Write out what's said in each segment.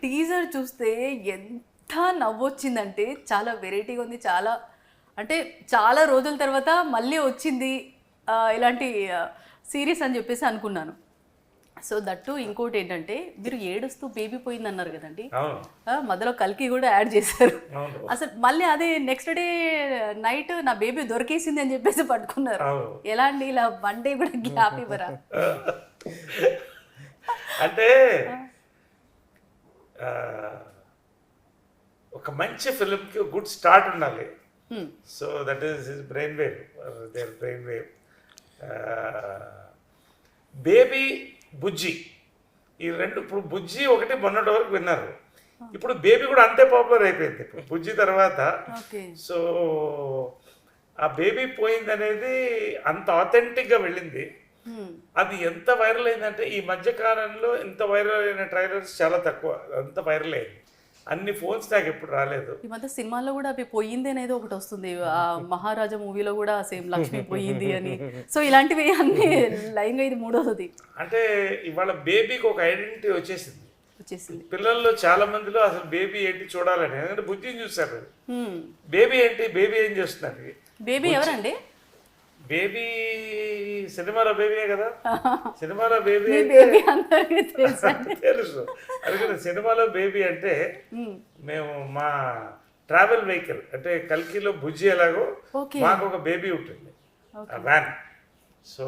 Teaser చూస్తే ఎంత నవ్వొచ్చిందంటే చాలా వెరైటీగా ఉంది. చాలా అంటే చాలా రోజుల తర్వాత మళ్ళీ వచ్చింది ఇలాంటి సిరీస్ అని చెప్పేసి అనుకున్నాను. సో దట్టు ఇంకోటి ఏంటంటే మీరు ఏడుస్తూ బేబీ పోయింది అన్నారు కదండి, మధ్యలో కల్కి కూడా యాడ్ చేశారు. అసలు మళ్ళీ అదే నెక్స్ట్ డే నైట్ నా బేబీ దొరికేసింది అని చెప్పేసి పట్టుకున్నారు. ఎలా అండి ఇలా వన్ డే కూడా గ్యాప్ ఇవ్వరా? అంటే ఒక మంచి ఫిల్మ్కి గుడ్ స్టార్ట్ ఉండాలి. So that is his brain wave, their brain wave. Baby, Bujji, ఈ రెండు. ఇప్పుడు బుజ్జి ఒకటి మొన్నటి వరకు విన్నారు, ఇప్పుడు బేబీ కూడా అంతే పాపులర్ అయిపోయింది ఇప్పుడు బుజ్జి తర్వాత. సో ఆ బేబీ పోయింది అనేది అంత ఆథెంటిక్గా వెళ్ళింది. అది ఎంత వైరల్ అయిందంటే ఈ మధ్య కాలంలో ఇంత వైరల్ అయిన ట్రైలర్స్ చాలా తక్కువ, అంత వైరల్ అయింది. అన్ని ఫోన్స్ నాకు ఎప్పుడు రాలేదు. ఈ మధ్య సినిమాల్లో కూడా అవి పోయింది అనేది ఒకటి వస్తుంది. ఆ మహారాజా మూవీలో కూడా సేమ్ లక్ష్మి పోయింది అని. సో ఇలాంటివి అన్ని లైన్గా ఇది మూడోది. అంటే ఇవాళ బేబీకి ఒక ఐడెంటిటీ వచ్చేసింది. పిల్లల్లో చాలా మందిలో అసలు బేబీ ఏంటి చూడాలని, ఎందుకంటే బుజ్జిని చూస్తారు. బేబీ ఏంటి, బేబీ ఏం చేస్తున్నారు? బేబీ ఎవరండి? బేబీ సినిమాలో బేబీయే కదా. సినిమాలో బేబీ తెలుసు. అందుకని సినిమాలో బేబీ అంటే మేము మా ట్రావెల్ వెహికల్ అంటే కల్కిలో బుజ్జి ఎలాగో మాకు ఒక బేబీ ఉంటుంది, వ్యాన్. సో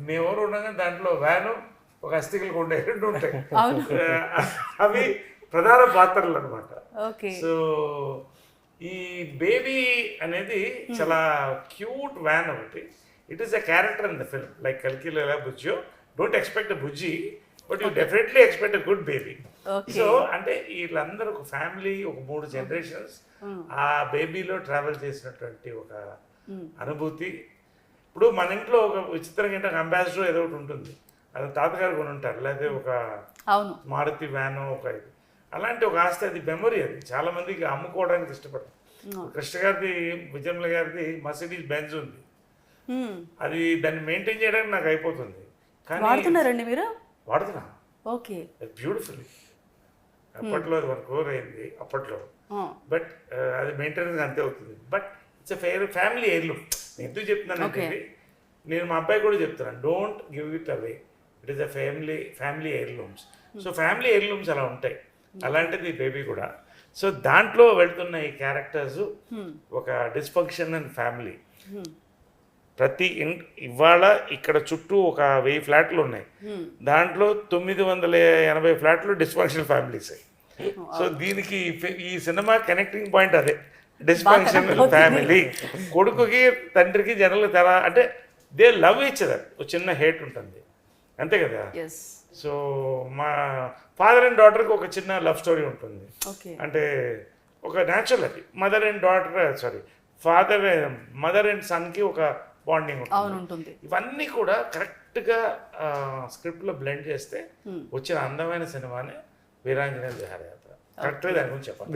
మేము ఎవరు ఉండగా దాంట్లో వ్యాను, ఒక అస్థికలు ఉండే రెండు ఉంటాయి. అవి ప్రధాన పాత్రలు అనమాట. సో ఈ బేబీ అనేది చాలా క్యూట్ వ్యాన్ ఒకటి. It is a character in the film. Like కల్కిలో ఎలా బుజ్జో, don't expect a Bujji, but you definitely expect a good baby. So అంటే వీళ్ళందరూ ఒక ఫ్యామిలీ, ఒక 3 జనరేషన్స్ ఆ బేబీలో ట్రావెల్ చేసినటువంటి ఒక అనుభూతి. ఇప్పుడు మన ఇంట్లో ఒక విచిత్రంగా ఏంటంటే అంబాసిడర్ ఏదో ఒకటి ఉంటుంది, అది తాతగారు కొని ఉంటారు, లేకపోతే ఒక మారుతి వ్యాను, ఒక ఇది అలాంటి ఒక ఆస్తి. అది మెమొరీ. అది చాలా మందికి అమ్ముకోవడానికి ఇష్టపడతారు. కృష్ణ గారిది, విజయమ్ల గారిది మర్సిడీస్ బెంజ్ ఉంది. అది దాన్ని మెయింటైన్ చేయడానికి నాకు అయిపోతుంది. కానీ వాడుతున్నారండి మీరు? వాడుతున్నా. Okay, beautiful. అప్పట్లో అది 1 crore అయింది అప్పట్లో. బట్ అది మెయింటెనెన్స్ అంతే అవుతుంది. But it's family heirloom. నేను ఎందుకు చెప్తున్నానంటే నేను మా అబ్బాయి కూడా చెప్తున్నాను, don't give it away, it is a family heirlooms. So family heirlooms అలా ఉంటాయి, అలాంటిది బేబీ కూడా. సో దాంట్లో వెళ్తున్న ఈ క్యారెక్టర్స్ ఒక డిస్ఫంక్షన్ అండ్ ఫ్యామిలీ. ప్రతి ఇవాళ ఇక్కడ చుట్టూ ఒక 1000 ఫ్లాట్లు ఉన్నాయి, దాంట్లో 980 ఫ్లాట్లు డిస్ఫంక్షన్ ఫ్యామిలీస్. సో దీనికి ఈ సినిమా కనెక్టింగ్ పాయింట్ అదే, డిస్ఫంక్షనల్ ఫ్యామిలీ. కొడుకుకి తండ్రికి జనరల్ తెరా అంటే దే లవ్ ఈచ్ అదర్, ఒక చిన్న హేట్ ఉంటుంది అంతే కదా. సో మా ఫాదర్ అండ్ డాటర్కి ఒక చిన్న లవ్ స్టోరీ ఉంటుంది. అంటే ఒక న్యాచురల్ అది. మదర్ అండ్ సన్కి ఒక బాండింగ్ ఉంటుంది. ఇవన్నీ కూడా కరెక్ట్గా స్క్రిప్ట్లో బ్లెండ్ చేస్తే వచ్చిన అందమైన సినిమానే వీరాంజనేయ విహారయాత్ర. కరెక్ట్గా దాని గురించి చెప్పాలి.